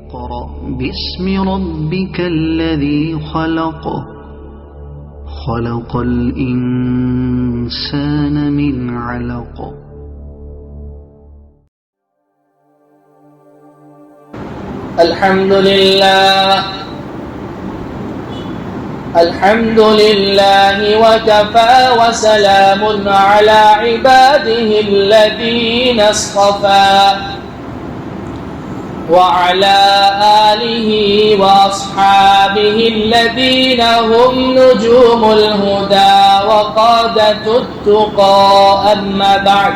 اقرأ باسم ربك الذي خلق خلق الإنسان من علق الحمد لله وكفى وسلام على عباده الذين اصطفى وعلى آله وأصحابه الذين هم نجوم الهدى وقادة التقى أما بعد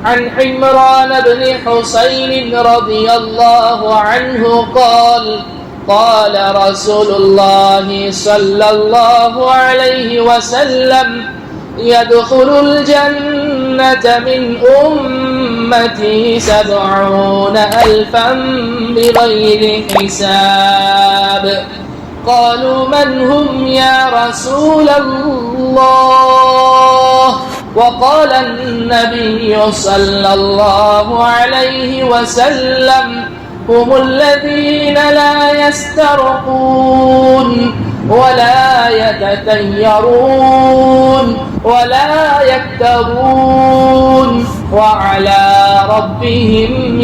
عن عمران بن حسين رضي الله عنه قال قال رسول الله صلى الله عليه وسلم يدخل الجنة من أمتي 70,000 بغير حساب قالوا من هم يا رسول الله وقال النبي صلى الله عليه وسلم هم الذين لا يسترقون ولا يتطيرون ولا يكتوون وعلى ربهم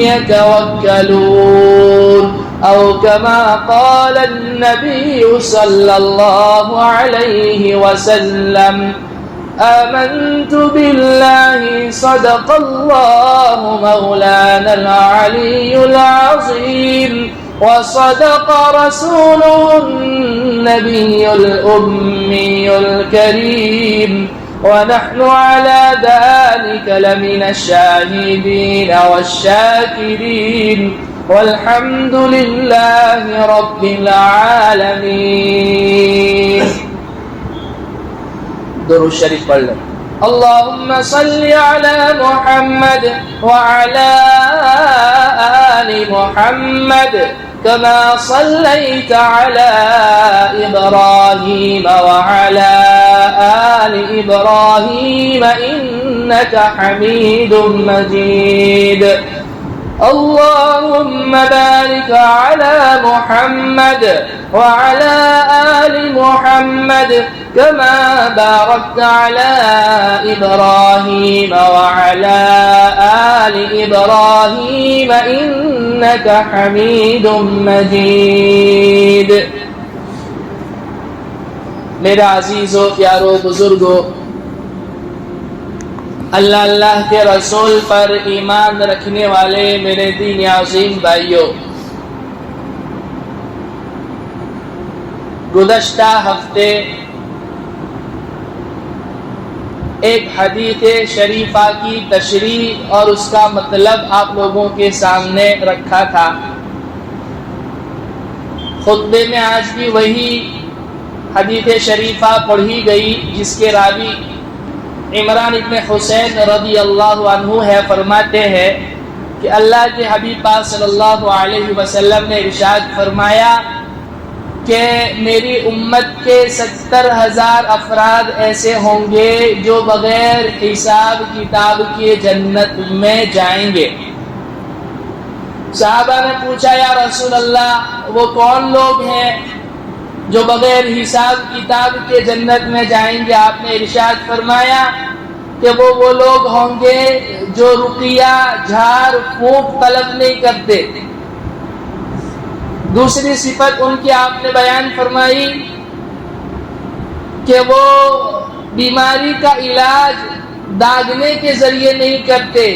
يتوكلون أو كما قال النبي صلى الله عليه وسلم آمنت بالله صدق الله مولانا العلي العظيم وصدق رسوله النبي الأمي الكريم ونحن على ذلك لمن الشاهدين والشاكرين والحمد لله رب العالمين. درود شریف پڑھ لیں. اللهم صل على محمد وعلى آل محمد كما صليت على إبراهيم وعلى آل إبراهيم إنك حميد مجيد. اللهم بارك على محمد وعلى آل محمد كما باركت على إبراهيم وعلى آل إبراهيم إنك حميد مجيد. میرا عزیزو پیارو بزرگو، اللہ کے رسول پر ایمان رکھنے والے میرے دین عظیم بھائیوں، گزشتہ ہفتے ایک حدیث شریفہ کی تشریح اور اس کا مطلب آپ لوگوں کے سامنے رکھا تھا. خطبے میں آج بھی وہی حدیث شریفہ پڑھی گئی جس کے راوی عمران ابن حسین رضی اللہ عنہ ہے. فرماتے ہیں کہ اللہ کے حبیب پاک صلی اللہ علیہ وسلم نے ارشاد فرمایا کہ میری امت کے 70,000 افراد ایسے ہوں گے جو بغیر حساب کتاب کے جنت میں جائیں گے. صحابہ نے پوچھا یا رسول اللہ وہ کون لوگ ہیں جو بغیر حساب کتاب کے جنت میں جائیں گے؟ آپ نے ارشاد فرمایا کہ وہ لوگ ہوں گے جو رقیہ جھاڑ پھونک طلب نہیں کرتے. دوسری صفت ان کی آپ نے بیان فرمائی کہ وہ بیماری کا علاج داغنے کے ذریعے نہیں کرتے.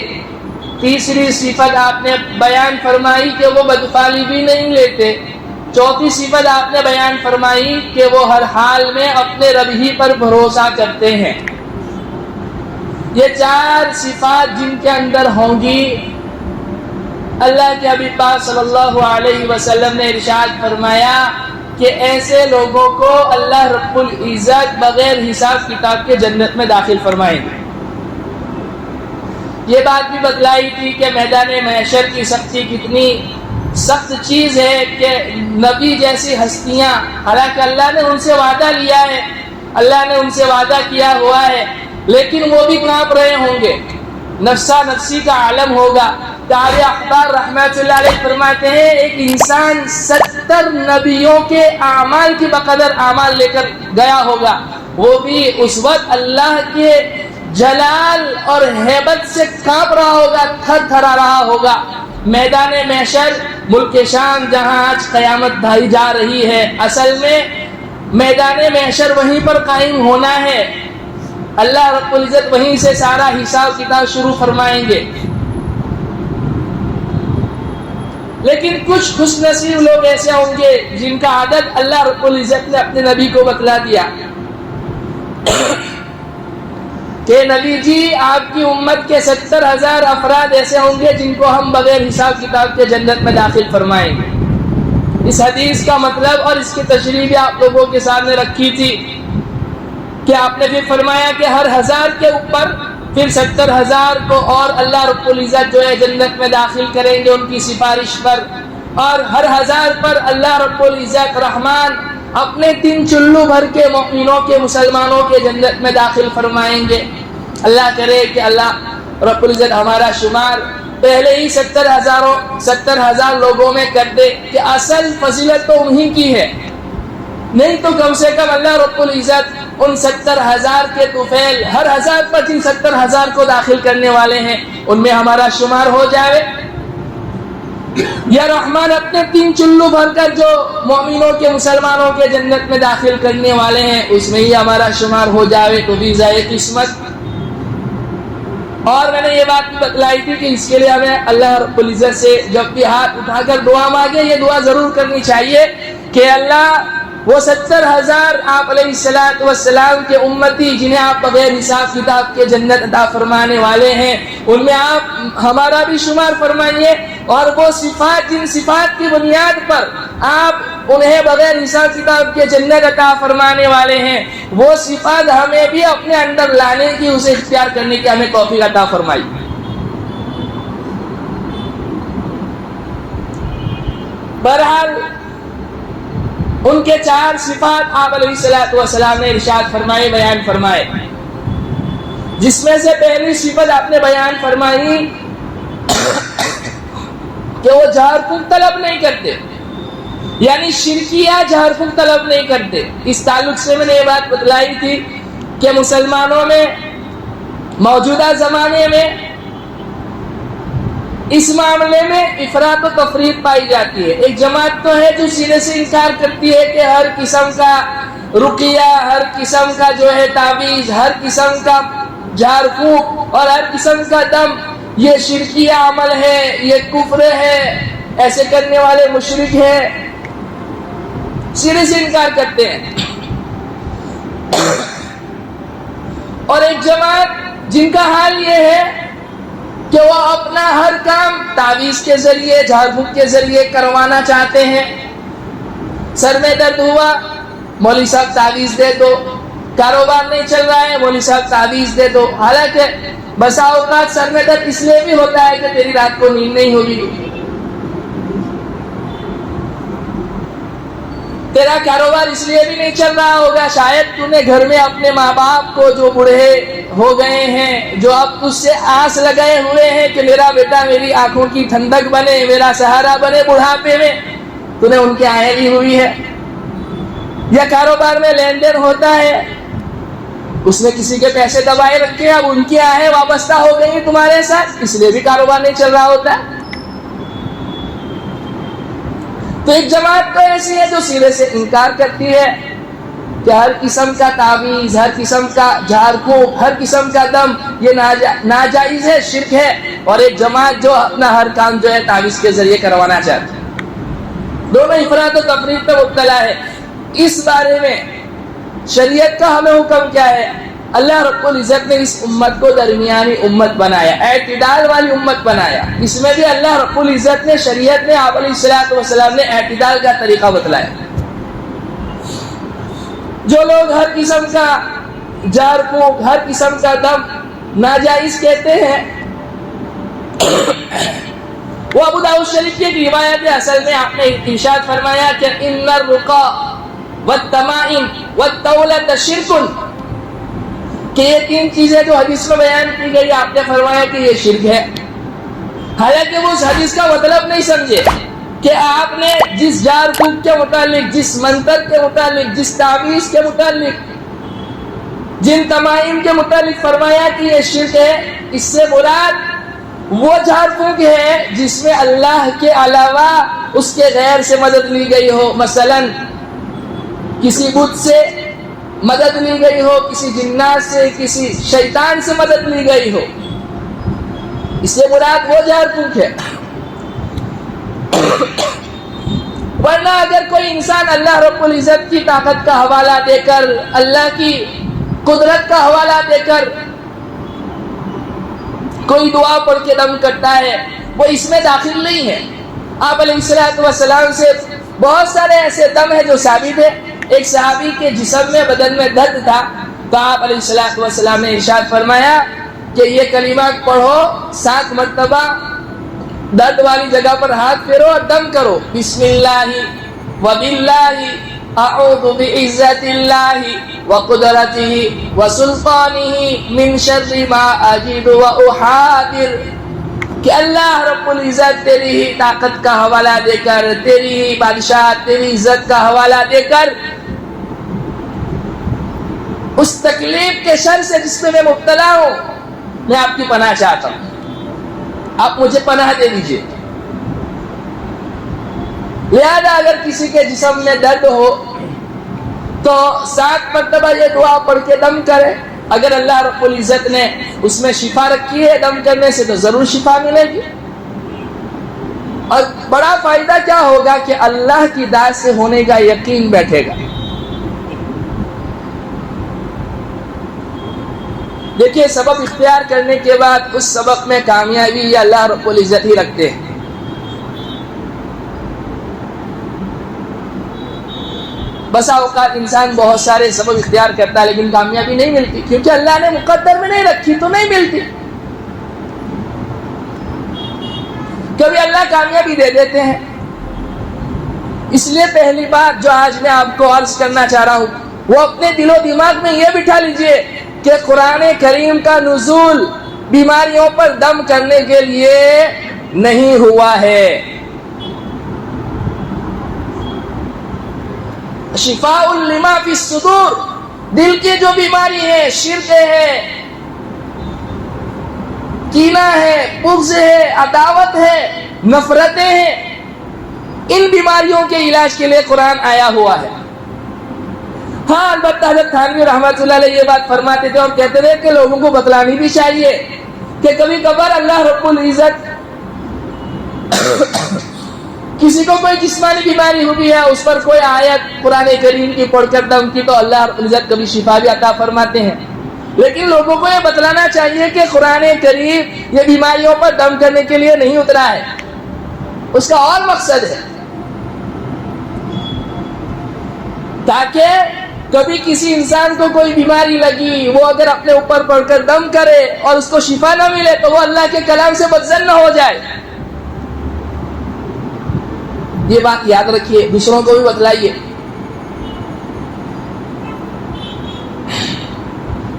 تیسری صفت آپ نے بیان فرمائی کہ وہ بدفعلی بھی نہیں لیتے. چوتھی صفت آپ نے بیان فرمائی کہ وہ ہر حال میں اپنے رب ہی پر بھروسہ کرتے ہیں. یہ 4 صفات جن کے اندر ہوں گی، اللہ کے حبیب پاک صلی اللہ علیہ وسلم نے ارشاد فرمایا کہ ایسے لوگوں کو اللہ رب العزت بغیر حساب کتاب کے جنت میں داخل فرمائیں گے. یہ بات بھی بتلائی تھی کہ میدان محشر کی سختی کتنی سخت چیز ہے کہ نبی جیسی ہستیاں، حالانکہ اللہ نے ان سے وعدہ لیا ہے، اللہ نے ان سے وعدہ کیا ہوا ہے، لیکن وہ بھی کانپ رہے ہوں گے. نفسا نفسی کا عالم ہوگا. قاری اختار رحمۃ اللہ علیہ فرماتے ہیں ایک انسان 70 نبیوں کے اعمال کی بقدر اعمال لے کر گیا ہوگا، وہ بھی اس وقت اللہ کے جلال اور ہیبت سے کانپ رہا ہوگا، تھر تھرا رہا ہوگا۔ میدان محشر ملک شام جہاں آج قیامت ڈھائی جا رہی ہے، اصل میں میدان محشر وہیں پر قائم ہونا ہے۔ اللہ رب العزت وہیں سے سارا حساب کتاب شروع فرمائیں گے۔ لیکن کچھ خوش نصیب لوگ ایسے ہوں گے جن کا عدد اللہ رب العزت نے اپنے نبی کو بتلا دیا کہ نبی جی آپ کی امت کے 70,000 افراد ایسے ہوں گے جن کو ہم بغیر حساب کتاب کے جنت میں داخل فرمائیں گے۔ اس حدیث کا مطلب اور اس کی تشریح بھی آپ لوگوں کے سامنے رکھی تھی کہ آپ نے پھر فرمایا کہ ہر 1000 کے اوپر پھر 70,000 کو اور اللہ رب العزت جو ہے جنت میں داخل کریں گے ان کی سفارش پر، اور ہر 1000 پر اللہ رب العزت رحمان اپنے 3 چلو بھر کے مومنوں کے مسلمانوں کے جنت میں داخل فرمائیں گے۔ اللہ کرے کہ اللہ رب العزت ہمارا شمار پہلے ہی 70,000 لوگوں میں کر دے کہ اصل فضیلت تو انہی کی ہے، نہیں تو کم سے کم اللہ رب العزت ان 70,000 کے طفیل ہر 1000 پر جن 70,000 کو داخل کرنے والے ہیں ان میں ہمارا شمار ہو جائے، یا رحمان اپنے 3 چلو بھر کر جو مومنوں کے مسلمانوں کے جنت میں داخل کرنے والے ہیں اس میں ہی ہمارا شمار ہو جائے تو ویزائے قسمت۔ اور میں نے یہ بات بھی بتلائی تھی کہ اس کے لیے ہمیں اللہ رب العزت سے جب بھی ہاتھ اٹھا کر دعا مانگے یہ دعا ضرور کرنی چاہیے کہ اللہ وہ 70,000 آپ علیہ السلام کے امتی جنہیں آپ بغیر حساب کتاب کے جنت عطا فرمانے والے ہیں ان میں آپ ہمارا بھی شمار فرمائیے، اور وہ صفات جن صفات کی بنیاد پر آپ انہیں بغیر حساب کتاب کے جنت عطا فرمانے والے ہیں وہ صفات ہمیں بھی اپنے اندر لانے کی، اسے اختیار کرنے کی ہمیں توفیق عطا فرمائی۔ بہرحال ان کے 4 صفات آپ علیہ السلام نے ارشاد فرمائے، بیان فرمائے، جس میں سے پہلی صفت آپ نے بیان فرمائی کہ وہ جھاڑ پھونک طلب نہیں کرتے، یعنی شرکیہ جھاڑ پھونک طلب نہیں کرتے۔ اس تعلق سے میں نے یہ بات بتلائی تھی کہ مسلمانوں میں موجودہ زمانے میں اس معاملے میں افراط و تفریط پائی جاتی ہے۔ ایک جماعت تو ہے جو سینے سے انکار کرتی ہے کہ ہر قسم کا رقیہ، ہر قسم کا جو ہے تعویذ، ہر قسم کا جھاڑ پھونک اور ہر قسم کا دم یہ شرکیہ عمل ہے، یہ کفر ہے، ایسے کرنے والے مشرک ہیں، سینے سے انکار کرتے ہیں۔ اور ایک جماعت جن کا حال یہ ہے کہ وہ اپنا ہر کام تعویذ کے ذریعے، جھاڑ پھونک کے ذریعے کروانا چاہتے ہیں۔ سر میں درد ہوا، مولوی صاحب تعویذ دے دو، کاروبار نہیں چل رہا ہے، مولوی صاحب تعویذ دے دو۔ حالانکہ بسا اوقات سر میں درد اس لیے بھی ہوتا ہے کہ تیری رات کو نیند نہیں ہوگی، تیرا کاروبار اس لیے بھی نہیں چل رہا ہوگا، شاید تو نے گھر میں اپنے ماں باپ کو جو بوڑھے ہو گئے ہیں، جو اب تجھ سے آس لگائے ہوئے ہیں کہ میرا بیٹا میری آنکھوں کی ٹھنڈک بنے، میرا سہارا بنے بڑھاپے میں، تو نے ان کی آہیں لی ہوئی ہے۔ یا کاروبار میں لین دین ہوتا ہے، اس نے کسی کے پیسے دبائے رکھے، اب ان کی آہیں وابستہ ہو گئی تمہارے ساتھ، اس لیے بھی کاروبار نہیں چل رہا ہوتا۔ تو ایک جماعت تو ایسی ہے جو سینے سے انکار کرتی ہے کہ ہر قسم کا تعویذ، ہر قسم کا جھاڑ پھونک، ہر قسم کا دم یہ ناجائز ہے، شرک ہے۔ اور ایک جماعت جو اپنا ہر کام جو ہے تعویذ کے ذریعے کروانا چاہتی ہے۔ دونوں افراط و تفریط میں مبتلا ہے۔ اس بارے میں شریعت کا ہمیں حکم کیا ہے؟ اللہ رب العزت نے اس امت کو درمیانی امت بنایا، اعتدال والی امت بنایا۔ اس میں بھی اللہ رب العزت نے، شریعت نے، آپ علیہ السلام نے اعتدال کا طریقہ بتلایا۔ جو لوگ ہر قسم کا جھاڑ پھونک، ہر قسم کا دم ناجائز کہتے ہیں، وہ ابو داؤد شریف کی ایک روایت ہے۔ اصل میں آپ نے ارشاد فرمایا کہ ان الرقا والتمائم والتولۃ شرک، کہ یہ 3 چیزیں جو حدیث میں بیان کی گئی آپ نے فرمایا کہ یہ شرک ہے۔ حالانکہ وہ اس حدیث کا مطلب نہیں سمجھے کہ آپ نے جس جار پھونک کے متعلق، جس منتر کے متعلق، جس تعویذ کے متعلق، جن تمائم کے متعلق فرمایا کہ یہ شرک ہے، اس سے مراد وہ جھاڑ پھونک ہے جس میں اللہ کے علاوہ اس کے غیر سے مدد لی گئی ہو، مثلا کسی بت سے مدد لی گئی ہو، کسی جنات سے، کسی شیطان سے مدد لی گئی ہو، اس سے مراد وہ جھاڑ پھونک ہے۔ ورنہ اگر کوئی انسان اللہ رب العزت کی طاقت کا حوالہ دے کر، اللہ کی قدرت کا حوالہ دے کر کوئی دعا پڑھ کے دم کرتا ہے، وہ اس میں داخل نہیں ہے۔ آپ علیہ السلام سے بہت سارے ایسے دم ہیں جو ثابت ہے۔ ایک صحابی کے جسم میں، بدن میں درد تھا، تو آپ علیہ السلام نے ارشاد فرمایا کہ یہ کلمات پڑھو 7 مرتبہ، درد والی جگہ پر ہاتھ پھیرو اور دم کرو، بسم اللہ وباللہ اعوذ بعزت اللہ وقدرتہ وسلطانہ من شر ما اجد واحاذر، کہ اللہ رب العزت تیری ہی طاقت کا حوالہ دے کر، تیری ہی بادشاہ، تیری عزت کا حوالہ دے کر اس تکلیف کے شر سے جس میں میں مبتلا ہوں، میں آپ کی پناہ چاہتا ہوں، آپ مجھے پناہ دے دیجئے۔ لہذا اگر کسی کے جسم میں درد ہو تو 7 مرتبہ یہ دعا پڑھ کے دم کرے۔ اگر اللہ رب العزت نے اس میں شفا رکھی ہے دم کرنے سے تو ضرور شفا ملے گی۔ اور بڑا فائدہ کیا ہوگا کہ اللہ کی ذات سے ہونے کا یقین بیٹھے گا۔ دیکھیے، سبب اختیار کرنے کے بعد اس سبب میں کامیابی یہ اللہ رب العزت ہی رکھتے ہیں۔ بسا اوقات انسان بہت سارے سبب اختیار کرتا ہے لیکن کامیابی نہیں ملتی، کیونکہ اللہ نے مقدر میں نہیں رکھی تو نہیں ملتی۔ کبھی اللہ کامیابی دے دیتے ہیں۔ اس لیے پہلی بات جو آج میں آپ کو عرض کرنا چاہ رہا ہوں، وہ اپنے دل و دماغ میں یہ بٹھا لیجئے کہ قرآن کریم کا نزول بیماریوں پر دم کرنے کے لیے نہیں ہوا ہے۔ شفاء لما فی الصدور، دل کی جو بیماری ہے، شرک ہے، کینہ ہے، بغض ہے، عداوت ہے، نفرتیں ہیں، ان بیماریوں کے علاج کے لیے قرآن آیا ہوا ہے۔ ہاں، البتہ حضرت تھانوی رحمۃ اللہ علیہ یہ بات فرماتے تھے اور کہتے تھے کہ لوگوں کو بتلانی بھی چاہیے کہ کبھی کبھار اللہ رب العزت کسی کو کوئی جسمانی بیماری ہوئی ہے، اس پر کوئی آیت قرآن کریم کی پڑھ کر دم کی تو اللہ رب العزت کبھی شفا بھی عطا فرماتے ہیں۔ لیکن لوگوں کو یہ بتلانا چاہیے کہ قرآن کریم یہ بیماریوں پر دم کرنے کے لیے نہیں اترا ہے، اس کا اور مقصد ہے، تاکہ کبھی کسی انسان کو کوئی بیماری لگی، وہ اگر اپنے اوپر پڑھ کر دم کرے اور اس کو شفا نہ ملے تو وہ اللہ کے کلام سے بدظن نہ ہو جائے۔ یہ بات یاد رکھیے، دوسروں کو بھی بتلائیے۔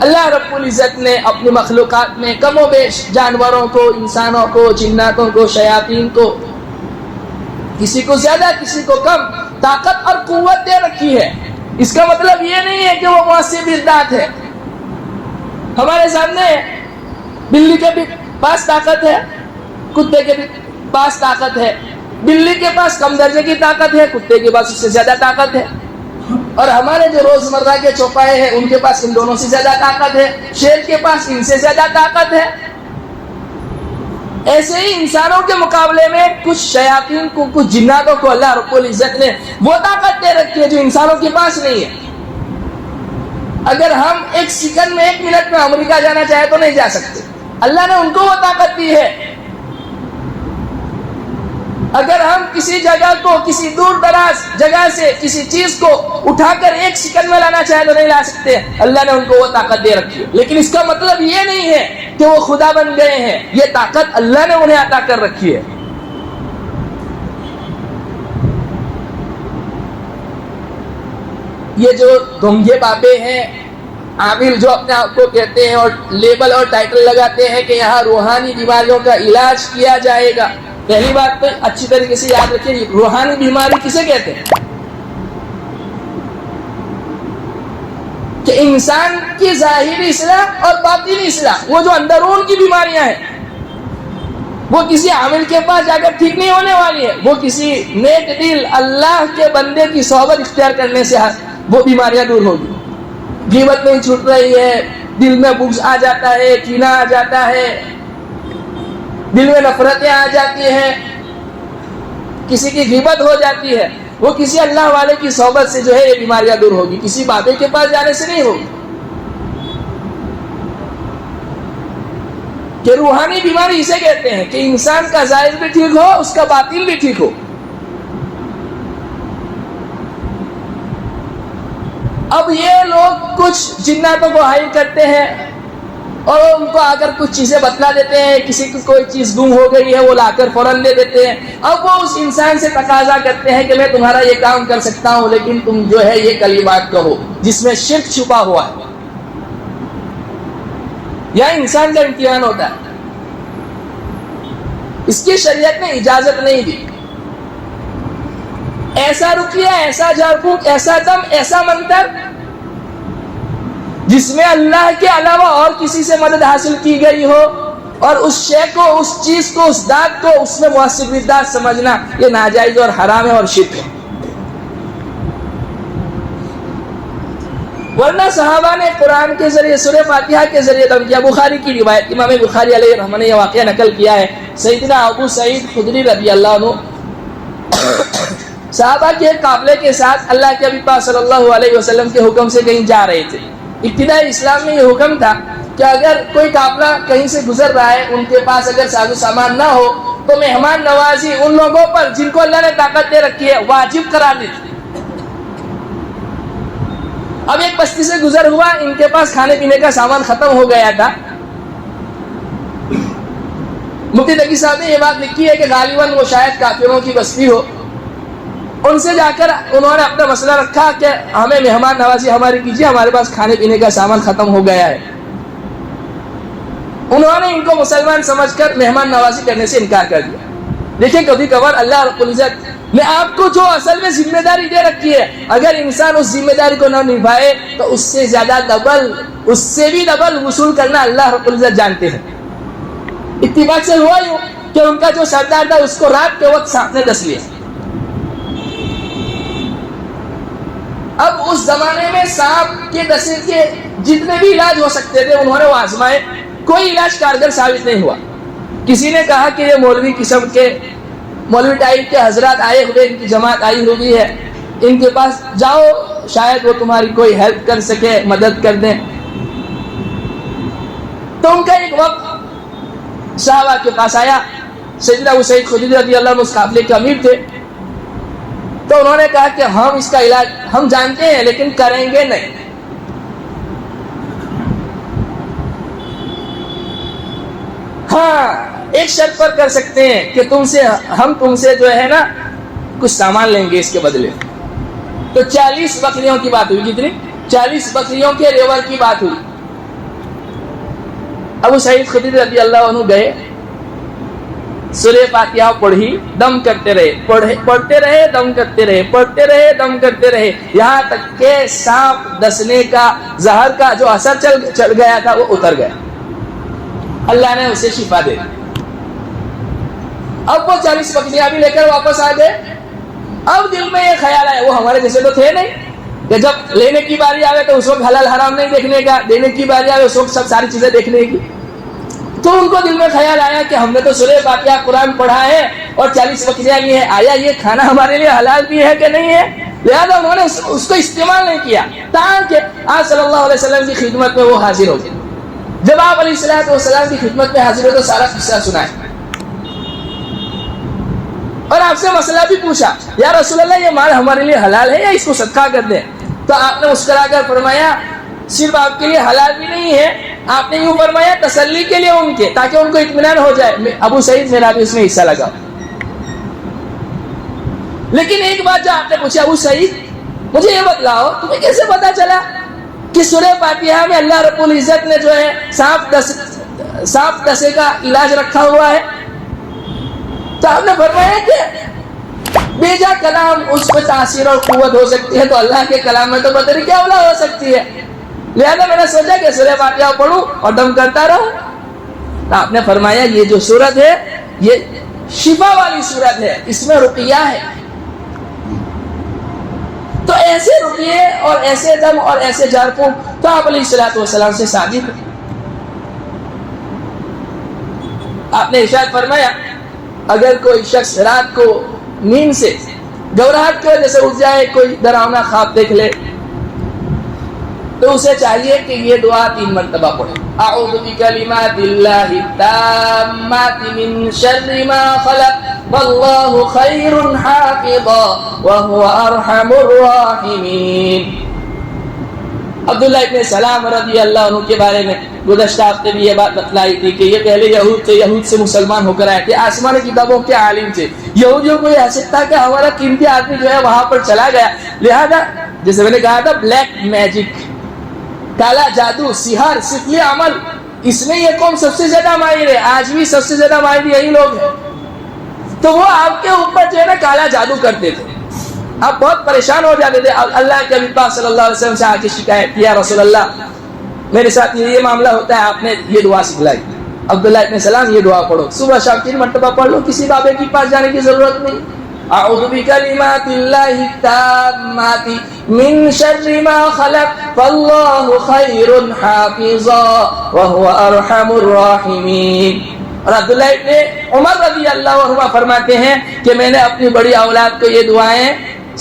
اللہ رب العزت نے اپنی مخلوقات میں کم و بیش جانوروں کو، انسانوں کو، جناتوں کو، شیاطین کو، کسی کو زیادہ کسی کو کم طاقت اور قوت دے رکھی ہے۔ اس کا مطلب یہ نہیں ہے کہ وہ مؤثر ذات ہے۔ ہمارے سامنے بلی کے بھی پاس طاقت ہے، کتے کے بھی پاس طاقت ہے۔ بلی کے پاس کم درجے کی طاقت ہے، کتے کے پاس اس سے زیادہ طاقت ہے، اور ہمارے جو روزمرہ کے چوپائے ہیں ان کے پاس ان دونوں سے زیادہ طاقت ہے، شیر کے پاس ان سے زیادہ طاقت ہے۔ ایسے ہی انسانوں کے مقابلے میں کچھ شیاطین کو، کچھ جناتوں کو اللہ رب العزت نے وہ طاقت دے رکھی ہے جو انسانوں کے پاس نہیں ہے۔ اگر ہم 1 سیکنڈ میں 1 منٹ میں امریکہ جانا چاہے تو نہیں جا سکتے، اللہ نے ان کو وہ طاقت دی ہے۔ اگر ہم کسی جگہ کو، کسی دور دراز جگہ سے کسی چیز کو اٹھا کر 1 سیکنڈ میں لانا چاہے تو نہیں لا سکتے، اللہ نے ان کو وہ طاقت دے رکھی ہے۔ لیکن اس کا مطلب یہ نہیں ہے کہ وہ خدا بن گئے ہیں، یہ طاقت اللہ نے انہیں عطا کر رکھی ہے۔ یہ جو گونگے بابے ہیں، عامل جو اپنے آپ کو کہتے ہیں اور لیبل اور ٹائٹل لگاتے ہیں کہ یہاں روحانی بیماریوں کا علاج کیا جائے گا. پہلی بات تو اچھی طریقے سے یاد رکھیے, روحانی بیماری کسے کہتے ہیں؟ کہ انسان کی ظاہری اصلاح اور باطنی اصلاح, وہ جو اندرون کی بیماریاں ہیں وہ کسی عامل کے پاس جا کر ٹھیک نہیں ہونے والی ہے, وہ کسی نیک دل اللہ کے بندے کی صحبت اختیار کرنے سے وہ بیماریاں دور ہوگی. غیبت نہیں چھوٹ رہی ہے, دل میں بغض آ جاتا ہے, کینہ آ جاتا ہے, دل میں نفرتیں آ جاتی ہیں, کسی کی غیبت ہو جاتی ہے, وہ کسی اللہ والے کی صحبت سے جو ہے یہ بیماریاں دور ہوگی, کسی بابے کے پاس جانے سے نہیں ہوگی. کہ روحانی بیماری اسے کہتے ہیں کہ انسان کا ظاہر بھی ٹھیک ہو, اس کا باطن بھی ٹھیک ہو. اب یہ لوگ کچھ جناتوں کو حائل کرتے ہیں اور ان کو آ کر کچھ چیزیں بتلا دیتے ہیں, کسی کی کوئی چیز گم ہو گئی ہے وہ لا کر فوراً دے دیتے ہیں. اب وہ اس انسان سے تقاضا کرتے ہیں کہ میں تمہارا یہ کام کر سکتا ہوں لیکن تم جو ہے یہ کلمات کہو جس میں شرک چھپا ہوا ہے. یا انسان کا امتحان ہوتا ہے, اس کی شریعت نے اجازت نہیں دی. ایسا رقیہ, ایسا جھاڑ پھونک, ایسا دم, ایسا منتر جس میں اللہ کے علاوہ اور کسی سے مدد حاصل کی گئی ہو اور اس شے کو, اس چیز کو, اس داد کو اس میں مؤثر بدعت سمجھنا, یہ ناجائز اور حرام ہے اور شرک ہے. ورنہ صحابہ نے قرآن کے ذریعے, سورہ فاتحہ کے ذریعے دم کیا. بخاری کی روایت, امام بخاری علیہ رحمہ نے یہ واقعہ نقل کیا ہے. سیدنا ابو سعید خدری رضی اللہ عنہ صحابہ کے قافلے کے ساتھ اللہ کے نبی پاک صلی اللہ علیہ وسلم کے حکم سے کہیں جا رہے تھے. ابتدائی اسلام میں یہ حکم تھا کہ اگر کوئی قافلہ کہیں سے گزر رہا ہے, ان کے پاس اگر ساز و سامان نہ ہو تو مہمان نوازی ان لوگوں پر جن کو اللہ نے طاقت دے رکھی ہے واجب قرار دی تھی. اب ایک بستی سے گزر ہوا, ان کے پاس کھانے پینے کا سامان ختم ہو گیا تھا. مفتی تقی صاحب نے یہ بات لکھی ہے کہ غالباً وہ شاید کافروں کی بستی ہو. ان سے جا کر انہوں نے اپنا مسئلہ رکھا کہ ہمیں مہمان نوازی ہماری کیجیے, ہمارے پاس کھانے پینے کا سامان ختم ہو گیا ہے. انہوں نے ان کو مسلمان سمجھ کر مہمان نوازی کرنے سے انکار کر دیا. دیکھیں کبھی کبھار اللہ رب العزت نے آپ کو جو اصل میں ذمہ داری دے رکھی ہے, اگر انسان اس ذمہ داری کو نہ نبھائے تو اس سے زیادہ ڈبل, اس سے بھی ڈبل وصول کرنا اللہ رب العزت جانتے ہیں. اتفاق سے ہوا یوں کہ ان کا جو سردار تھا اس کو رات کے وقت سانپ نے ڈس لیا. اب اس زمانے میں سانپ کے ڈسے کے جتنے بھی علاج ہو سکتے تھے انہوں نے وہ آزمائے, کوئی علاج کارگر ثابت نہیں ہوا. کسی نے کہا کہ یہ مولوی قسم کے, مولوی ٹائپ کے حضرات آئے ہوئے, ان کی جماعت آئی ہوئی ہے, ان کے پاس جاؤ شاید وہ تمہاری کوئی ہیلپ کر سکے, مدد کر دیں. تو ان کا ایک وقت صحابہ کے پاس آیا. سیدنا ابو سعید خدری رضی اللہ عنہ اس قافلے کے امیر تھے. تو انہوں نے کہا کہ ہم اس کا علاج ہم جانتے ہیں لیکن کریں گے نہیں. ہاں ایک شرط پر کر سکتے ہیں کہ ہم تم سے جو ہے نا کچھ سامان لیں گے اس کے بدلے. تو 40 بکریوں کی بات ہوئی. کتنی؟ 40 بکریوں کے ریور کی بات ہوئی. ابو سعید خدری رضی اللہ عنہ گئے, سورہ فاتحہ پڑھی, دم کرتے رہے, پڑھتے رہے, دم کرتے رہے, پڑھتے رہے, دم کرتے رہے, یہاں تک کہ سانپ ڈسنے کا, زہر کا جو اثر چل گیا تھا وہ اتر گیا. اللہ نے اسے شفا دے دی. اب وہ 40 بکریاں بھی لے کر واپس آ گئے. اب دل میں یہ خیال آیا, وہ ہمارے جیسے تو تھے نہیں کہ جب لینے کی باری آئے تو اس وقت حلال حرام نہیں دیکھنے کا, دینے کی باری آئے اس وقت سب ساری چیزیں دیکھنے کی. تو ان کو دل میں خیال آیا کہ ہم نے تو سورہ فاتحہ قرآن پڑھا ہے اور 40 بکریاں لی ہیں, آیا یہ کھانا ہمارے لیے حلال بھی ہے کہ نہیں ہے؟ لہذا انہوں نے اس کو استعمال نہیں کیا تاکہ آپ صلی اللہ علیہ وسلم کی خدمت میں وہ حاضر ہو گئے. جب آپ علیہ الصلوۃ والسلام کی خدمت میں حاضر ہوئے تو سارا قصہ سنائے اور آپ سے مسئلہ بھی پوچھا, یا رسول اللہ یہ مال ہمارے لیے حلال ہے یا اس کو صدقہ کر دیں؟ تو آپ نے مسکرا کر فرمایا صرف آپ کے لیے حلال بھی نہیں ہے, آپ نے یوں فرمایا تسلی کے لیے ان کے, تاکہ ان کو اطمینان ہو جائے. ابو سعید میرا بھی اس میں حصہ لگا. لیکن ایک بات جو آپ نے پوچھا, ابو سعید مجھے یہ بتلاؤ تمہیں کیسے پتا چلا کہ سورہ فاتحہ میں اللہ رب العزت نے جو ہے سانپ ڈسے کا علاج رکھا ہوا ہے؟ تو آپ نے فرمایا کہ بیجا کلام اس پہ تاثیر اور قوت ہو سکتی ہے، تو اللہ کے کلام میں تو بدری کیا اولا ہو سکتی ہے؟ لہذا میں نے سوچا کہ سورہ فاتحہ پڑھوں اور دم کرتا رہوں۔ تو آپ نے فرمایا یہ جو سورت ہے یہ شفا والی سورت ہے، اس میں رقیہ ہے۔ تو ایسے رقیے اور ایسے دم اور ایسے جھاڑ پھونک تو آپ علیہ الصلوۃ والسلام سے ثابت ہے۔ آپ نے ارشاد فرمایا اگر کوئی شخص رات کو نیند سے گھبراہٹ کی وجہ سے اٹھ جائے، کوئی ڈراؤنا خواب دیکھ لے، تو اسے چاہیے کہ یہ دعا 3 مرتبہ پڑھے، اعوذ بکلمات اللہ التامات من شر ما خلق واللہ خیر حافظا وهو ارحم الراحمین۔ عبداللہ ابن سلام رضی اللہ عنہ کے بارے میں گزشتہ ہفتے بھی یہ بات بتلائی تھی کہ یہ پہلے یہود سے مسلمان ہو کر آئے تھے، آسمانی کتابوں کے عالم تھے۔ یہودیوں کو یہ حسد تھا کہ ہمارا قیمتی آدمی جو ہے وہاں پر چلا گیا، لہذا جیسے میں نے کہا تھا بلیک میجک، کالا جادو، سحر، سفلی عمل، اس میں یہ قوم سب سے زیادہ ماہر ہے، آج بھی سب سے زیادہ ماہر یہی لوگ ہیں۔ تو وہ آپ کے اوپر جو ہے نا کالا جادو کرتے تھے، آپ بہت پریشان ہو جاتے تھے۔ اللہ کے نبی پاک صلی اللہ علیہ وسلم سے آ کے شکایت کیا، رسول اللہ میرے ساتھ یہ معاملہ ہوتا ہے، آپ نے یہ دعا سکھلائی، عبداللہ ابن سلام یہ دعا پڑھو، صبح شام 3 مرتبہ پڑھ لو، کسی بابے کے پاس جانے کی ضرورت نہیں۔ اعوذ بکلمات اللہ التامات من شر ما خلق واللہ خیر حافظا وهو ارحم الراحمین۔ اور عبداللہ ابن عمر رضی اللہ عنہ فرماتے ہیں کہ میں نے اپنی بڑی اولاد کو یہ دعائیں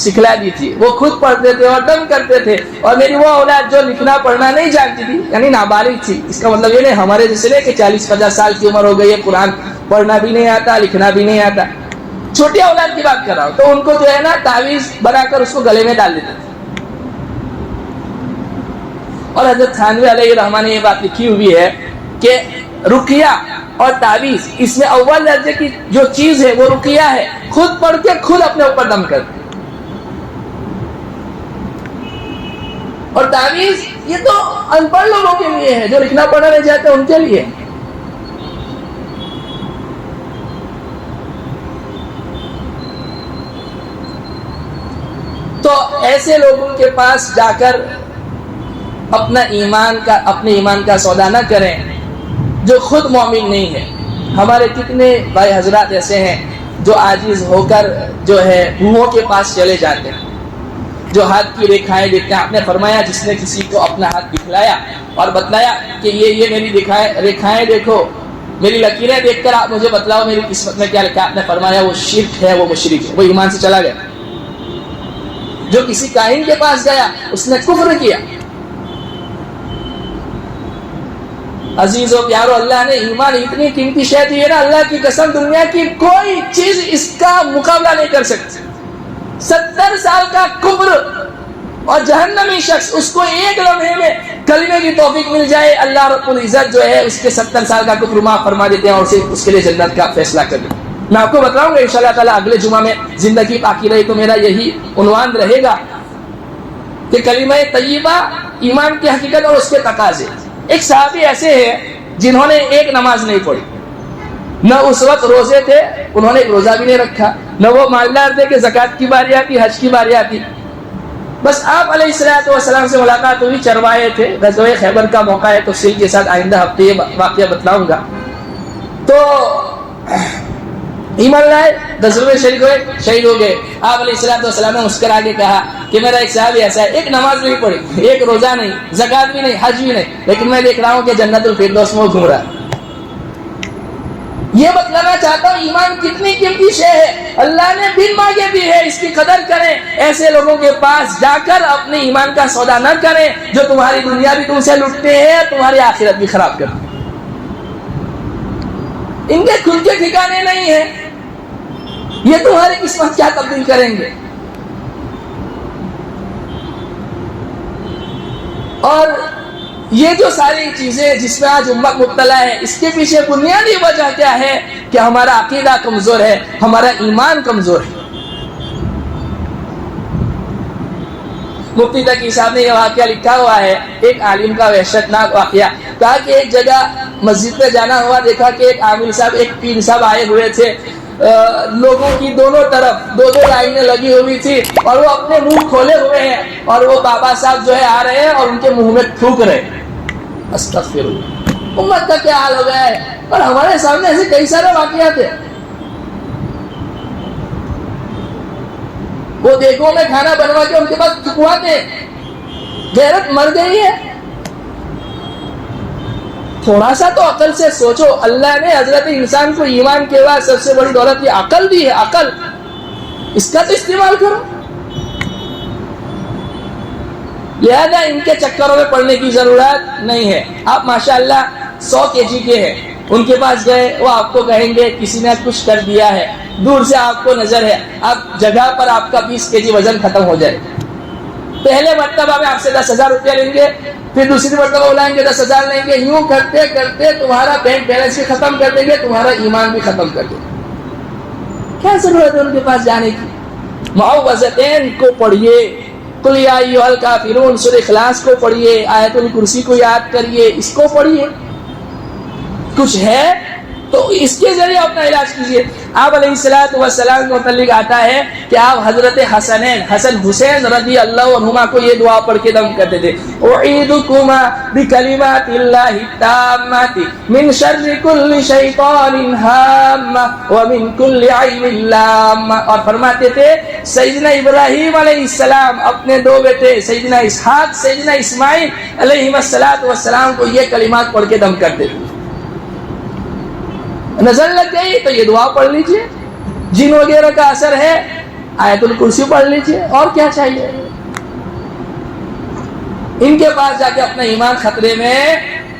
سکھلا دی تھی، وہ خود پڑھتے تھے اور دم کرتے تھے، اور میری وہ اولاد جو لکھنا پڑھنا نہیں جانتی تھی، یعنی نابالغ تھی، اس کا مطلب یہ نہیں ہمارے جیسے نہیں کہ 40-50 سال کی عمر ہو گئی ہے، قرآن پڑھنا بھی نہیں آتا، لکھنا بھی نہیں آتا، چھوٹی اولاد کی بات کر رہا ہوں، تو ان کو جو ہے نا تعویذ بنا کر اس کو گلے میں ڈال دیتے تھے۔ اور حضرت تھانوی علیہ رحمہ نے یہ بات لکھی ہوئی ہے کہ رقیہ اور تعویذ اس میں اول درجے کی جو چیز ہے وہ رقیہ ہے، خود پڑھ کے خود اپنے اوپر دم کر، اور تعویذ یہ تو ان پڑھ لوگوں کے لیے ہے، جو لکھنا پڑھنا نہیں چاہتے ان کے لیے۔ تو ایسے لوگوں کے پاس جا کر اپنے ایمان کا سودا نہ کریں جو خود مومن نہیں ہے۔ ہمارے کتنے بھائی حضرات ایسے ہیں جو عاجز ہو کر جو ہے بوڑھوں کے پاس چلے جاتے ہیں، جو ہاتھ کی ریکھائیں دیکھتے ہیں۔ آپ نے فرمایا جس نے کسی کو اپنا ہاتھ دکھلایا اور بتلایا کہ یہ میری ریکھائیں دیکھو، میری لکیریں دیکھ کر آپ مجھے بتلاؤ میری قسمت میں کیا لکھا، آپ نے فرمایا وہ شرک ہے، وہ مشرک ہے، وہ ایمان سے چلا گیا۔ جو کسی کاہن کے پاس گیا اس نے کفر کیا۔ عزیزو پیارو، اللہ نے ایمان اتنی قیمتی شے دی ہے نا، اللہ کی قسم دنیا کی کوئی چیز اس کا مقابلہ نہیں کر سکتی۔ 70 سال کا کفر اور جہنمی شخص، اس کو ایک لمحے میں کلمے کی توفیق مل جائے، اللہ رب العزت جو ہے اس کے 70 سال کا کفر معاف فرما دیتے ہیں اور اس کے لیے جنت کا فیصلہ کر دیتے ہیں۔ میں آپ کو بتاؤں گا انشاءاللہ تعالی اگلے جمعہ میں، زندگی باقی رہی تو میرا یہی عنوان رہے گا کہ کلمہ طیبہ ایمان کی حقیقت اور اس کے تقاضے۔ ایک صحابی ایسے ہیں جنہوں نے ایک نماز نہیں پڑھی، نہ اس وقت روزے تھے، انہوں نے ایک روزہ بھی نہیں رکھا، نہ وہ مالدار تھے کہ زکوٰۃ کی باری آتی، حج کی باری آتی۔ بس آپ علیہ الصلوۃ والسلام سے ملاقات ہوئی، چرواہے تھے، غزوہ خیبر کا موقع ہے، تفصیل کے ساتھ آئندہ ہفتے یہ واقعہ بتلاؤں گا۔ تو ایمان لائے، غزوہ میں شریک ہوئے، شہید ہو گئے۔ آپ علیہ الصلوۃ والسلام نے مسکرا کے کہا کہ میرا ایک صحابی ایسا ہے، ایک نماز نہیں پڑھی، ایک روزہ نہیں، زکوٰۃ بھی نہیں، حج بھی نہیں، لیکن میں دیکھ رہا ہوں کہ جنت الفردوس میں وہ گھوم رہا ہے۔ یہ بتلانا چاہتا ہوں ایمان کتنی قیمتی شے ہے، اللہ نے بن مانگے دی ہے، اس کی قدر کریں۔ ایسے لوگوں کے پاس جا کر اپنے ایمان کا سودا نہ کریں جو تمہاری دنیا بھی تم سے لوٹتے ہیں، تمہاری آخرت بھی خراب کرتے ہیں۔ ان کے کھل کے ٹھکانے نہیں ہیں، یہ تمہاری قسمت کیا تبدیل کریں گے۔ اور یہ جو ساری چیزیں جس میں آج امت مبتلا ہے، اس کے پیچھے بنیادی وجہ کیا ہے کہ ہمارا عقیدہ کمزور ہے، ہمارا ایمان کمزور ہے۔ مفتی تقی صاحب نے یہ واقعہ لکھا ہوا ہے، ایک عالم کا وحشتناک واقعہ، کہا کہ ایک جگہ مسجد میں جانا ہوا، دیکھا کہ ایک عامل صاحب، ایک پیر صاحب آئے ہوئے تھے، لوگوں کی دونوں طرف دو لائنیں لگی ہوئی تھی اور وہ اپنے منہ کھولے ہوئے ہیں اور وہ بابا صاحب جو ہے آ رہے ہیں اور ان کے منہ میں تھوک رہے ہیں۔ استغفر اللہ، امت کا کیا حال ہو گیا ہے۔ اور ہمارے سامنے ایسے کئی سارے واقعات ہیں۔ وہ دیگوں میں کھانا بنوا کے ان کے پاس تھکواتے ہیں۔ غیرت مر گئی ہے۔ تھوڑا سا تو عقل سے سوچو، اللہ نے حضرت انسان کو ایمان کے بعد سب سے بڑی دولت یہ عقل دی ہے، عقل، اس کا تو استعمال کرو۔ لہذا ان کے چکروں میں پڑنے کی ضرورت نہیں ہے۔ آپ ماشاءاللہ 100 kg کے ہیں، ان کے پاس گئے، وہ آپ کو کہیں گے کسی نے کچھ کر دیا ہے، دور سے آپ کو نظر ہے، آپ جگہ پر آپ کا 20 kg وزن ختم ہو جائے۔ پہلے مرتبہ میں آپ سے 10,000 روپیہ لیں گے، پھر دوسری مرتبہ بلائیں گے 10,000 لیں گے، یوں کرتے کرتے تمہارا بینک بیلنس بھی ختم کر دیں گے، تمہارا ایمان بھی ختم کر دیں گے۔ کیا ضرورت ہے ان کے پاس جانے کی؟ معوذتین کو پڑھیے، قل یا ایھا الکافرون، سورہ اخلاص کو پڑھیے، آیت الکرسی کو یاد کریے، اس کو پڑھیے۔ کچھ ہے تو اس کے ذریعے اپنا علاج کیجیے۔ آپ علیہ الصلوۃ والسلام کے متعلق آتا ہے کہ آپ حضرت حسن حسین رضی اللہ عنہما کو یہ دعا پڑھ کے دم کرتے تھے، اعیذکما بکلمات اللہ التامات من شر کل شیطان ہام ومن کل عین لام، اور فرماتے تھے سیدنا ابراہیم علیہ السلام اپنے دو بیٹے سیدنا اسحاق سیدنا اسماعیل علیہ السلام کو یہ کلمات پڑھ کے دم کرتے تھے۔ نظر لگ گئی تو یہ دعا پڑھ لیجئے، جن وغیرہ کا اثر ہے آیت الکرسی پڑھ لیجئے، اور کیا چاہیے۔ ان کے پاس جا کے اپنا ایمان خطرے میں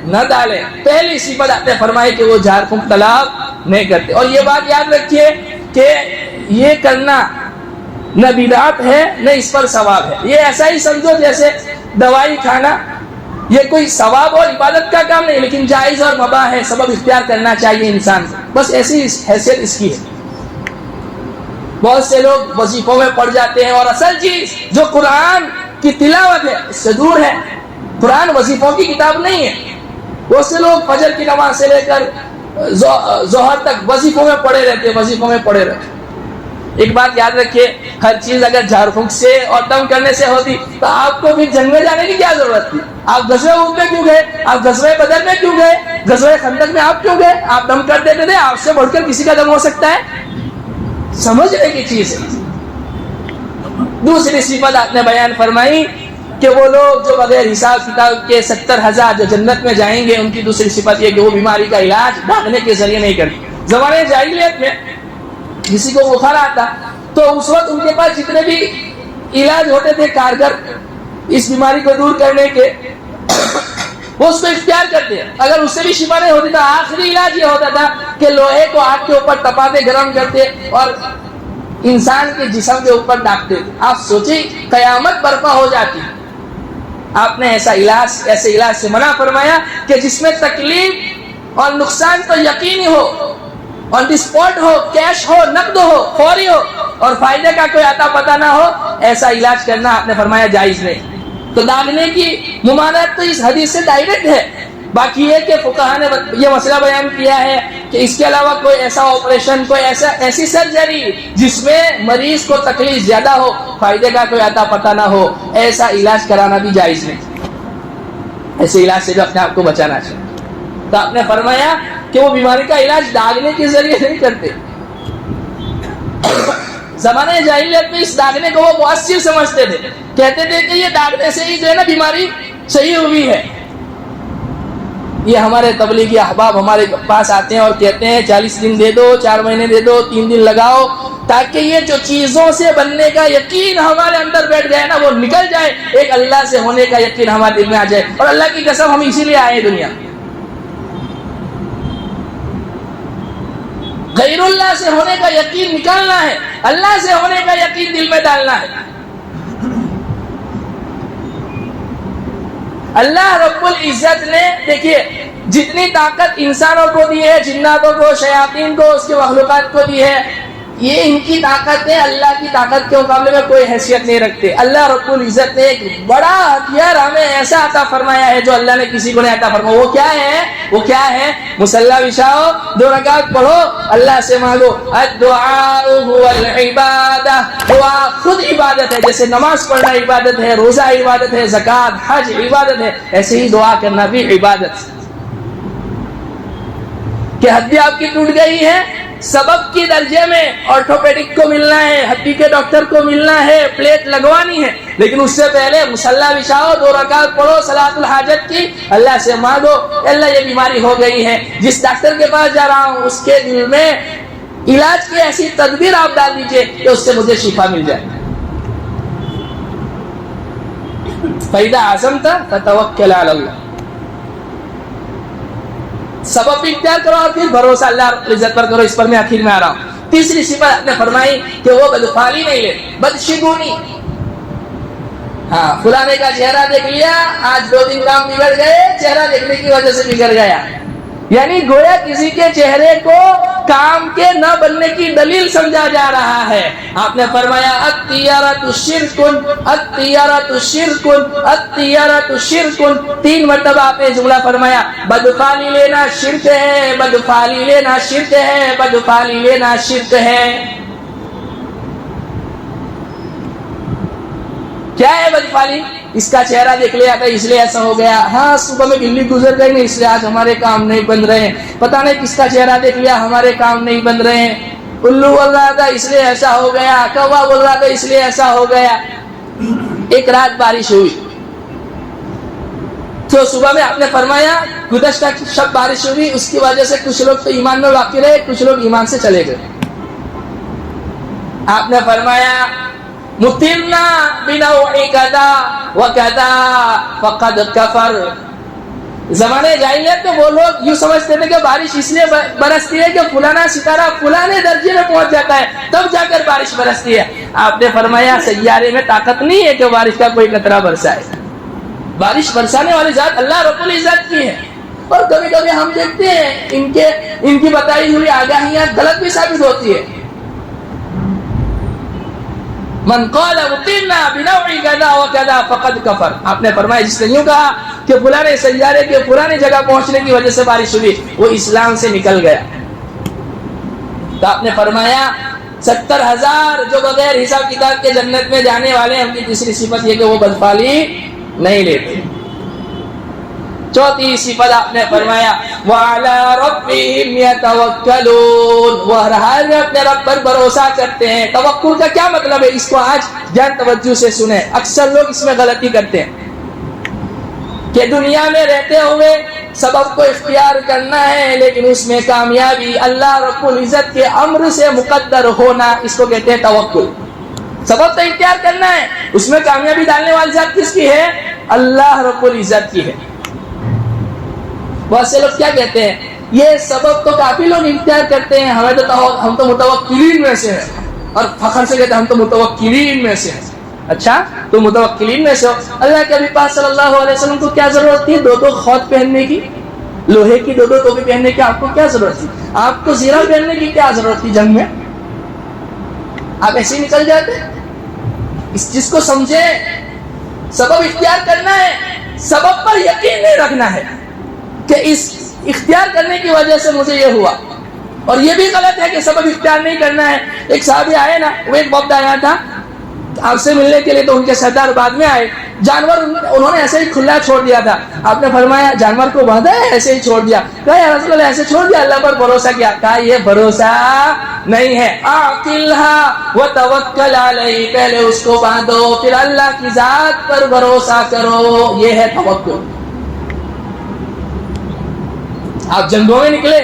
نہ ڈالیں۔ پہلی صفت آپ نے فرمائی کہ وہ جھاڑ پھونک طلب نہیں کرتے، اور یہ بات یاد رکھیے کہ یہ کرنا نہ بدعت ہے نہ اس پر ثواب ہے۔ یہ ایسا ہی سمجھو جیسے دوائی کھانا، یہ کوئی ثواب اور عبادت کا کام نہیں، لیکن جائز اور مباح ہے، سبب اختیار کرنا چاہیے انسان کو، بس ایسی حیثیت اس کی ہے۔ بہت سے لوگ وظیفوں میں پڑ جاتے ہیں، اور اصل چیز جو قرآن کی تلاوت ہے اس سے دور ہے۔ قرآن وظیفوں کی کتاب نہیں ہے۔ بہت سے لوگ فجر کی نماز سے لے کر ظہر تک وظیفوں میں پڑے رہتے۔ ایک بات یاد رکھیے، ہر چیز اگر جھاڑ پھونک سے اور دم کرنے سے ہوتی تو آپ کو پھر جنگ میں جانے کی کیا ضرورت تھی؟ آپ غزوہ احد میں کیوں گئے؟ آپ غزوہ بدر میں کیوں گئے؟ غزوہ خندق میں آپ کیوں گئے؟ آپ دم کر دیتے تھے، آپ سے بڑھ کر کسی کا دم ہو سکتا ہے؟ سمجھنے کی چیز ہے۔ دوسری صفت آپ نے بیان فرمائی کہ وہ لوگ جو بغیر حساب کتاب کے 70,000 جو جنت میں جائیں گے، ان کی دوسری صفت یہ کہ وہ بیماری کا علاج بھاگنے کے ذریعے نہیں کرتے۔ زمانے جاہلیت میں کسی کو بخار آتا تو اس وقت ان کے پاس جتنے بھی علاج ہوتے تھے کارگر اس بیماری کو دور کرنے کے، وہ اس کو اختیار کرتے ہیں۔ اگر اس سے بھی شفا نہیں ہوتی تو آخری علاج یہ ہوتا تھا کہ لوہے کو آگ کے اوپر تپاتے، گرم کرتے اور انسان کے جسم کے اوپر ڈالتے تھے۔ آپ سوچیں قیامت برپا ہو جاتی۔ آپ نے ایسے علاج سے منع فرمایا کہ جس میں تکلیف اور نقصان تو یقینی ہو، آن دی اسپاٹ ہو، کیش ہو، نقد ہو، فوری ہو، اور فائدے کا کوئی عطا پتہ نہ ہو، ایسا علاج کرنا آپ نے فرمایا جائز نہیں۔ تو داغنے کی ممانعت تو اس حدیث سے ڈائریکٹ ہے۔ باقی یہ کہ فقہاء نے یہ مسئلہ بیان کیا ہے کہ اس کے علاوہ کوئی ایسا آپریشن، کوئی ایسی سرجری جس میں مریض کو تکلیف زیادہ ہو، فائدے کا کوئی عطا پتہ نہ ہو، ایسا علاج کرانا بھی جائز نہیں۔ ایسے علاج سے بھی اپنے آپ کو بچانا چاہیے۔ تو آپ نے فرمایا کہ وہ بیماری کا علاج داغنے کے ذریعے نہیں کرتے۔ زمانے جاہلیت میں اس داغنے کو وہ مؤثر سمجھتے تھے، کہتے تھے کہ یہ داغنے سے ہی جو ہے نا بیماری صحیح ہوئی ہے۔ یہ ہمارے تبلیغی احباب ہمارے پاس آتے ہیں اور کہتے ہیں 40 دن دے دو، 4 مہینے دے دو، 3 دن لگاؤ، تاکہ یہ جو چیزوں سے بننے کا یقین ہمارے اندر بیٹھ گئے نا وہ نکل جائے، ایک اللہ سے ہونے کا یقین ہمارے دل میں آ جائے۔ اور اللہ کی قسم ہم اسی لیے آئے دنیا۔ غیر اللہ سے ہونے کا یقین نکالنا ہے، اللہ سے ہونے کا یقین دل میں ڈالنا ہے۔ اللہ رب العزت نے دیکھیے جتنی طاقت انسانوں کو دی ہے، جناتوں کو، شیاطین کو، اس کے مخلوقات کو دی ہے، یہ ان کی طاقت ہے، اللہ کی طاقت کے مقابلے میں کوئی حیثیت نہیں رکھتے. اللہ رب العزت نے ایک بڑا ہتھیار ہمیں ایسا عطا فرمایا ہے جو اللہ نے کسی کو نہیں عطا فرمایا. وہ کیا ہے؟ مصلی بچھاؤ، 2 رکعت پڑھو، اللہ سے مانگو. الدعاء هو العبادہ، دعا خود عبادت ہے. جیسے نماز پڑھنا عبادت ہے، روزہ عبادت ہے، زکوٰۃ حج عبادت ہے، ایسے ہی دعا کرنا بھی عبادت ہے. کہ ہڈی آپ کی ٹوٹ گئی ہے، سبب کی درجے میں آرتھوپیڈک کو ملنا ہے، ہڈی کے ڈاکٹر کو ملنا ہے، پلیٹ لگوانی ہے، لیکن اس سے پہلے مصلی بچھاؤ، 2 رکعت پڑھو، صلاۃ الحاجت کی، اللہ سے مانگو اللہ یہ بیماری ہو گئی ہے، جس ڈاکٹر کے پاس جا رہا ہوں اس کے دل میں علاج کی ایسی تدبیر آپ ڈال دیجئے کہ اس سے مجھے شفا مل جائے. فَإِذَا عَزَمْتَ فَتَوَكَّلْ عَلَى اللَّهِ. سبب بھی اختیار کرو اور پھر بھروسہ اللہ رب العزت پر کرو. اس پر میں آخر میں آ رہا ہوں. تیسری صفت نے فرمائی کہ وہ بدخوالی نہیں لے، بدشگونی. ہاں، فلانے کا چہرہ دیکھ لیا، آج 2 دن کام بگڑ گئے، چہرہ دیکھنے کی وجہ سے بگڑ گیا. یعنی گویا کسی کے چہرے کو کام کے نہ بننے کی دلیل سمجھا جا رہا ہے. آپ نے فرمایا الطیارۃ شرک، الطیارۃ شرک، الطیارۃ شرک. 3 مرتبہ آپ نے جملہ فرمایا. بدفالی لینا شرک ہے، بدفالی لینا شرک ہے، بدفالی لینا شرک ہے. کیا ہے بدفالی؟ اس کا چہرہ دیکھ لیا تھا اس لیے ایسا ہو گیا. ہاں، صبح میں بلی گزر گئی نہیں اس لیے آج ہمارے کام نہیں بن رہے ہیں. پتہ نہیں کس کا چہرہ دیکھ لیا ہمارے کام نہیں بن رہے ہیں. الو بول رہا تھا اس لیے ایسا ہو گیا، کوا بول رہا تھا اس لیے ایسا ہو گیا. ایک رات بارش ہوئی تو صبح میں آپ نے فرمایا گزشتہ شب بارش ہوئی، اس کی وجہ سے کچھ لوگ تو ایمان میں باقی رہے، کچھ لوگ ایمان سے چلے گئے. آپ نے فرمایا مطرنا بنوع کذا وکذا فقد کفر. زمانے جاہلیت میں وہ لوگ یوں سمجھتے تھے کہ بارش اس لیے برستی ہے کہ فلانا ستارہ فلانے درجے میں پہنچ جاتا ہے تب جا کر بارش برستی ہے. آپ نے فرمایا سیارے میں طاقت نہیں ہے کہ بارش کا کوئی قطرہ برسائے. بارش برسانے والی ذات اللہ رب العزت کی ہے. اور کبھی کبھی ہم دیکھتے ہیں ان کی بتائی ہوئی آگاہیاں غلط بھی ثابت ہوتی ہے. من قال مطرنا بنوع کذا وکذا فقد کفر. آپ نے فرمایا جس نے یوں کہا کہ فلانے سیارے کے فلانے جگہ پہنچنے کی وجہ سے بارش ہوئی وہ اسلام سے نکل گیا. تو آپ نے فرمایا 70,000 جو بغیر حساب کتاب کے جنت میں جانے والے ہیں، ان کی تیسری صفت یہ کہ وہ بدفالی نہیں لیتے. چوتھی صفت آپ نے فرمایا وَعَلَىٰ رَبِّهِمْ يَتَوَكَّلُونَ. وہ ہر حال میں اپنے رب پر بھروسہ کرتے ہیں. توکل کا کیا مطلب ہے؟ اس کو آج جان توجہ سے سنیں. اکثر لوگ اس میں غلطی کرتے ہیں کہ دنیا میں رہتے ہوئے سبب کو اختیار کرنا ہے لیکن اس میں کامیابی اللہ رب العزت کے امر سے مقدر ہونا، اس کو کہتے ہیں توکل. سبب تو اختیار کرنا ہے، اس میں کامیابی ڈالنے والی ذات کس کی ہے؟ اللہ رب العزت کی ہے. بہت سے لوگ کیا کہتے ہیں یہ سبب تو کافی لوگ اختیار کرتے ہیں، ہم تو متوکلین میں سے ہیں، اور فخر سے کہتے ہیں ہم تو متوکلین میں سے ہیں. اچھا، تو متوکلین میں سے ہو. اللہ کے نبی پاک صلی اللہ علیہ وسلم کو کیا ضرورت تھی 2 خوت پہننے کی، لوہے کی 2 ٹوپی پہننے کی؟ آپ کو کیا ضرورت تھی؟ آپ کو زیرہ پہننے کی کیا ضرورت تھی؟ جنگ میں آپ ایسے ہی نکل جاتے. اس چیز کو سمجھے، سبب اختیار کرنا ہے، سبب پر یقین نہیں رکھنا ہے کہ اس اختیار کرنے کی وجہ سے مجھے یہ ہوا. اور یہ بھی غلط ہے کہ سبب اختیار نہیں کرنا ہے. ایک صحابی آئے نا، وہ ایک وقت آیا تھا آپ سے ملنے کے لیے، تو ان کے سردار بعد میں آئے. جانور انہوں نے ایسے ہی کھلا چھوڑ دیا تھا. آپ نے فرمایا جانور کو باندھا ہے؟ ایسے ہی چھوڑ دیا. کہا یا رسول اللہ ایسے چھوڑ دیا، اللہ پر بھروسہ کیا؟ کہا یہ بھروسہ نہیں ہے. اعقلها وتوکل علیہ. پہلے اس کو باندھو پھر اللہ کی ذات پر بھروسہ کرو، یہ ہے توکل. آپ جنگوں میں نکلے،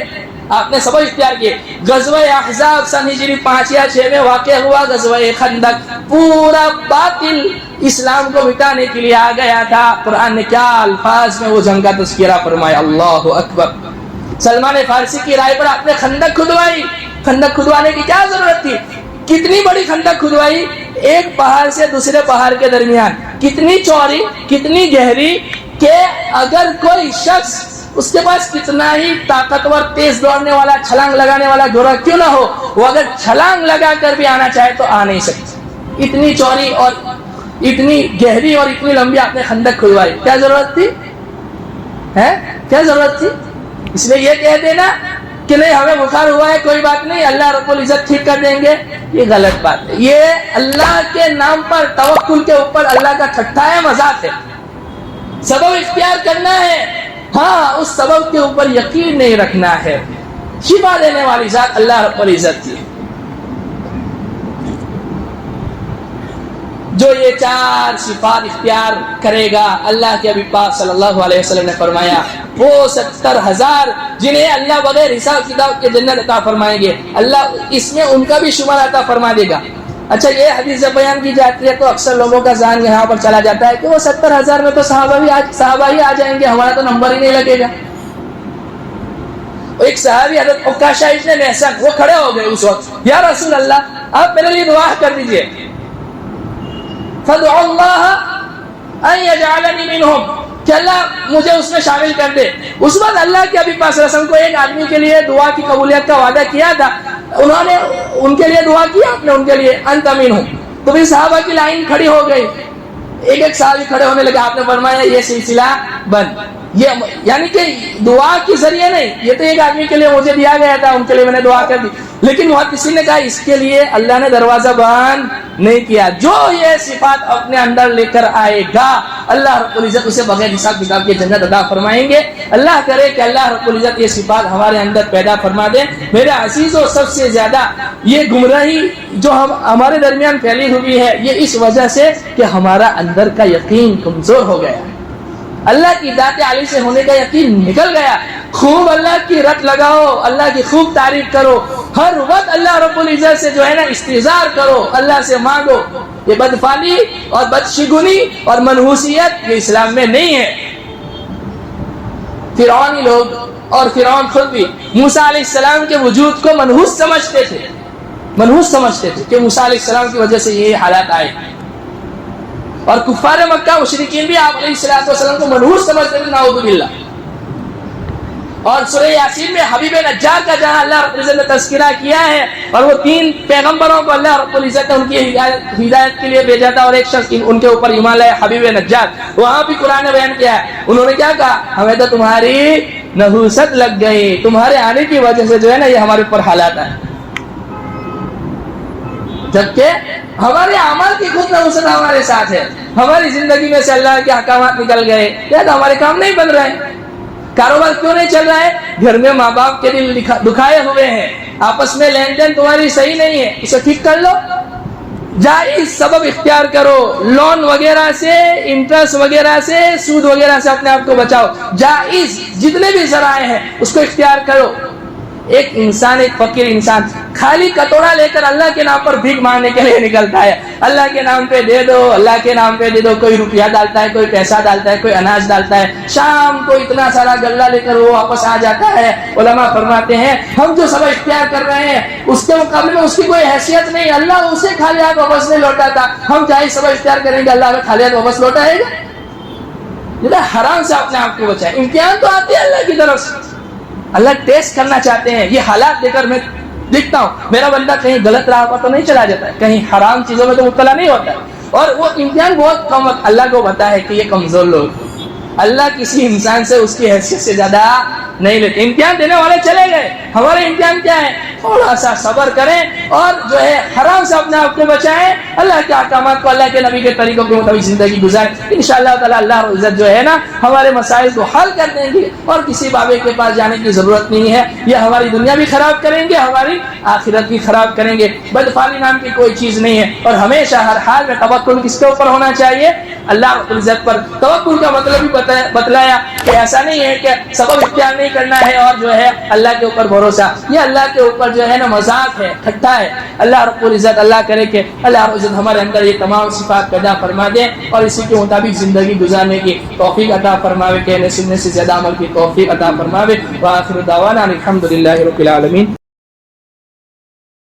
آپ نے سبب اختیار کیے. غزوہ احزاب سن ہجری 5 یا 6 میں واقع ہوا. غزوہ خندق پورا باطل اسلام کو مٹانے کے لیے آ گیا تھا. قرآن نے کیا الفاظ میں وہ جنگ کا تذکرہ فرمایا، اللہ اکبر. سلمان فارسی کی رائے پر آپ نے خندق کھدوائی. خندق کھدوانے کی کیا ضرورت تھی؟ کتنی بڑی خندق کھدوائی، ایک پہاڑ سے دوسرے پہاڑ کے درمیان، کتنی چوڑی کتنی گہری کہ اگر کوئی شخص اس کے پاس کتنا ہی طاقتور تیز دوڑنے والا چھلانگ لگانے والا گھوڑا کیوں نہ ہو، وہ اگر چھلانگ لگا کر بھی آنا چاہے تو آ نہیں سکتا۔ اتنی چوڑی اور اتنی گہری اور اتنی لمبی آپ نے خندق کھلوائی، کیا ضرورت تھی؟ کیا ضرورت تھی؟ اس لیے یہ کہہ دینا کہ نہیں ہمیں بخار ہوا ہے کوئی بات نہیں اللہ رب العزت ٹھیک کر دیں گے، یہ غلط بات ہے۔ یہ اللہ کے نام پر توکل کے اوپر اللہ کا ٹھٹھا ہے، مذاق ہے۔ سبب اختیار کرنا ہے، ہاں اس سبب کے اوپر یقین نہیں رکھنا ہے۔ شفا دینے والی ذات اللہ رب العزت کی، جو یہ 4 صفات اختیار کرے گا، اللہ کے حبیب پاک صلی اللہ علیہ وسلم نے فرمایا وہ 70,000 جنہیں اللہ بغیر حساب کتاب کے جنت عطا فرمائیں گے، اللہ اس میں ان کا بھی شمار عطا فرما دے گا۔ اچھا یہ حدیث بیان کی جاتی ہے تو اکثر لوگوں کا ذہن یہاں پر چلا جاتا ہے کہ وہ 70,000 میں تو صحابہ ہی آ جائیں گے، ہمارا تو نمبر ہی نہیں لگے گا۔ ایک صحابی حضرت عکاشہ ابن محصن وہ کھڑے ہو گئے اس وقت، یا رسول اللہ آپ میرے لیے دعا کر دیجئے، فَدْعُ اللَّهَ أَن يَجْعَلَنِي مِنْهُمْ کہ اللہ مجھے اس میں شامل کر دے۔ اس وقت اللہ کے حبیب پاک صلی اللہ علیہ وسلم کو ایک آدمی کے لیے دعا کی قبولیت کا وعدہ کیا تھا، انہوں نے ان کے لیے دعا کی، آپ نے ان کے لیے انت منہم۔ تو پھر صحابہ کی لائن کھڑی ہو گئی، ایک ایک صحابی کھڑے ہونے لگے، آپ نے فرمایا یہ سلسلہ بند۔ یہ یعنی کہ دعا کے ذریعے نہیں، یہ تو ایک آدمی کے لیے مجھے دیا گیا تھا، ان کے لیے میں نے دعا کر دی، لیکن محدثین نے کہا اس کے لیے اللہ نے دروازہ بند نہیں کیا۔ جو یہ صفات اپنے اندر لے کر آئے گا اللہ رب العزت اسے بغیر حساب کتاب کے جنت عطا فرمائیں گے۔ اللہ کرے کہ اللہ رب العزت یہ صفات ہمارے اندر پیدا فرما دے۔ میرے عزیزوں سب سے زیادہ یہ گمراہی جو ہمارے درمیان پھیلی ہوئی ہے یہ اس وجہ سے کہ ہمارا اندر کا یقین کمزور ہو گیا ہے، اللہ کی ذات عالی سے ہونے کا یقین نکل گیا۔ خوب اللہ کی رٹ لگاؤ، اللہ کی خوب تعریف کرو، ہر وقت اللہ رب العزت سے جو ہے نا استغفار کرو، اللہ سے مانگو۔ یہ بدفعلی اور بدشگونی اور منحوسیت یہ اسلام میں نہیں ہے۔ فرعونی لوگ اور فرعون خود بھی موسیٰ علیہ السلام کے وجود کو منحوس سمجھتے تھے، کہ موسیٰ علیہ السلام کی وجہ سے یہ حالات آئے، اور کفار مکہ مشرکین بھی آپ علیہ السلام کو منحوس سمجھتے تھے، نعوذ باللہ۔ اور سورہ یاسین میں حبیب نجار کا جہاں اللہ رب العزت نے تذکرہ کیا ہے، اور وہ 3 پیغمبروں کو اللہ رب العزت نے ان کی ہدایت کے لیے بھیجا تھا، اور ایک شخص ان کے اوپر ایمان لائے حبیب نجار، وہاں بھی قرآن نے بیان کیا ہے، انہوں نے کیا کہا، ہمیں تو تمہاری نحوست لگ گئی، تمہارے آنے کی وجہ سے جو ہے نا یہ ہمارے اوپر حالات آئے، جبکہ ہمارے اعمال کی خود نحوست ہمارے ساتھ ہے، ہماری زندگی میں سے اللہ کے احکامات نکل گئے، یا تو ہمارے کام نہیں بن رہے، کاروبار کیوں نہیں چل رہا ہے، گھر میں ماں باپ کے دل دکھائے ہوئے ہیں، آپس میں لین دین تمہاری صحیح نہیں ہے، اسے ٹھیک کر لو، جائز سبب اختیار کرو، لون وغیرہ سے، انٹرسٹ وغیرہ سے، سود وغیرہ سے اپنے آپ کو بچاؤ، جائز جتنے بھی ذرائع ہیں اس کو اختیار کرو۔ ایک انسان، ایک فقیر انسان خالی کٹورا لے کر اللہ کے نام پر بھیک مانگنے کے لیے نکلتا ہے، اللہ کے نام پہ دے دو، اللہ کے نام پہ دے دو، کوئی روپیہ ڈالتا ہے، کوئی پیسہ ڈالتا ہے، کوئی اناج ڈالتا ہے، شام کو اتنا سارا غلہ لے کر وہ واپس آ جاتا ہے۔ علماء فرماتے ہیں ہم جو سبب اختیار کر رہے ہیں اس کے مقابلے میں اس کی کوئی حیثیت نہیں، اللہ اسے خالی ہاتھ واپس نہیں لوٹاتا، ہم چاہے سبب اختیار کریں گے اللہ ہمیں خالی ہاتھ واپس لوٹائے گا۔ حرام سے اپنے آپ کو بچائے، امتحان تو آتے ہیں اللہ کی طرف سے، اللہ ٹیسٹ کرنا چاہتے ہیں۔ یہ حالات دے کر میں دیکھتا ہوں میرا بندہ کہیں غلط راہ پر تو نہیں چلا جاتا ہے، کہیں حرام چیزوں میں تو مبتلا نہیں ہوتا ہے، اور وہ امتحان بہت کم وقت اللہ کو پتا ہے کہ یہ کمزور لوگ، اللہ کسی انسان سے اس کی حیثیت سے زیادہ نہیں لیتے۔ امتحان دینے والے چلے گئے، ہمارے امتحان کیا ہے، تھوڑا سا صبر کریں اور جو ہے حرام سے اپنے آپ کو بچائیں، اللہ کے احکامات کو، اللہ کے نبی کے طریقوں کے مطابق زندگی گزاریں، انشاءاللہ تعالی اللہ رب العزت جو ہے نا ہمارے مسائل کو حل کر دیں گے، اور کسی بابے کے پاس جانے کی ضرورت نہیں ہے، یہ ہماری دنیا بھی خراب کریں گے، ہماری آخرت بھی خراب کریں گے۔ بدفعلی نام کی کوئی چیز نہیں ہے، اور ہمیشہ ہر حال میں توکل کس کے اوپر ہونا چاہیے، اللہ رب العزت پر۔ توکل کا مطلب بھی بتلایا کہ ایسا نہیں ہے کہ سبب اختیار نہیں کرنا ہے اور جو ہے اللہ کے اوپر بھروسہ، یہ اللہ کے اوپر جو ہے نا مذاق ہے، ٹھٹھا ہے۔ اللہ رب العزت اللہ کرے کہ اللہ رب العزت ہمارے اندر یہ تمام صفات پیدا فرما دے، اور اسی کے مطابق زندگی گزارنے کی توفیق عطا فرماوے، کہنے سننے سے زیادہ عمل کی توفیق عطا فرماوے۔ وآخر دعوانا الحمدللہ رب العالمین۔